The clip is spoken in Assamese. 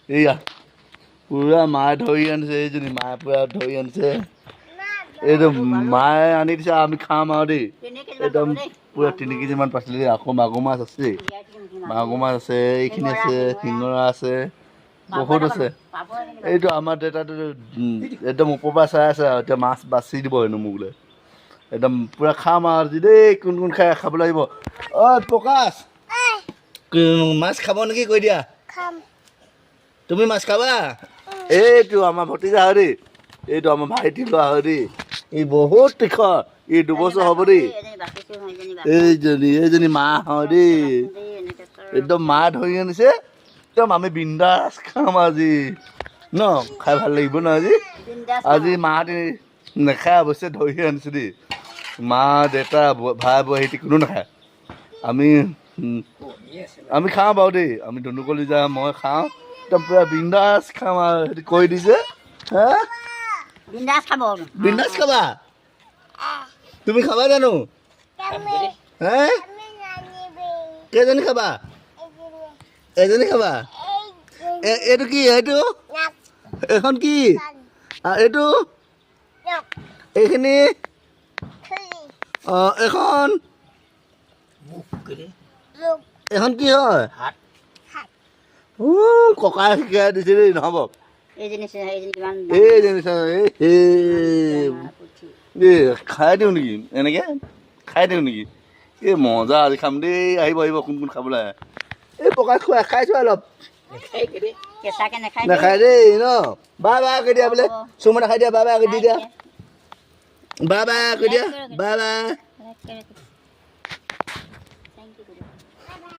এইয়া পুৰা মায়ে ধৰি আনিছে এইজনী মায়ে পুৰা ধৰি আনিছে এইটো মায়ে আনি দিছে আমি খাম আৰু দেই একদম পুৰা 3 কেজিমান পাইছিলে দেই আকৌ মাগুৰ মাছ আছে মাগুৰ মাছ আছে এইখিনি আছে শিঙৰা আছে বহুত আছে এইটো আমাৰ দেউতাটো একদম ওপৰৰ পৰা চাই আছে আৰু এতিয়া মাছ বাচি দিব হেনো মোক বোলে একদম পুৰা খাম আৰু আজি দেই কোন কোন খাই খাব লাগিব অ প্ৰকাশ মাছ খাব নেকি কৈ দিয়া তুমি মাছ খাবা এইটো আমাৰ ভতিজা হয় দেই এইটো আমাৰ ভাইটি লোৱা হয় দেই ই বহুত তীখৰ ই 2 বছৰ হ'ব দেই এইজনী মা হয় দেই একদম মা ধৰি আনিছে একদম আমি বিন্দাছ খাম আজি ন খাই ভাল লাগিব ন আজি আজি মাহঁতে নাখায় অৱশ্যে ধৰি আনিছে দেই মা দেউতা ভাই বোৱাৰী কোনো নাখায় আমি খাওঁ বাৰু দেই আমি ধনুকলি যাম মই খাওঁ একদম পুৰা বিন্দাছ খাম আৰু সেইটো কৈ দিছে হা বিন্দাছ খাবা তুমি খাবা জানো হে কেইজনী খাবা এজনী খাবা এইটো কি এইটো এখন কি এইটো এইখিনি এখন এখন কি হয় ককাই শিকাই দিছে দেই নহ'ব খাই দিওঁ নেকি এনেকে খাই দিওঁ নেকি এই মজা আজি খাম দেই আহিব আহিব কোন কোন খাবলৈ এই প্ৰকাশ খোৱা খাইছো অলপ নাখাই দেই ন বাই বাই কৈ দিয়া বোলে চুমা নাখাই দিয়া বাই বাই দি দিয়া বাই বাই কৈ দিয়া বাই বাই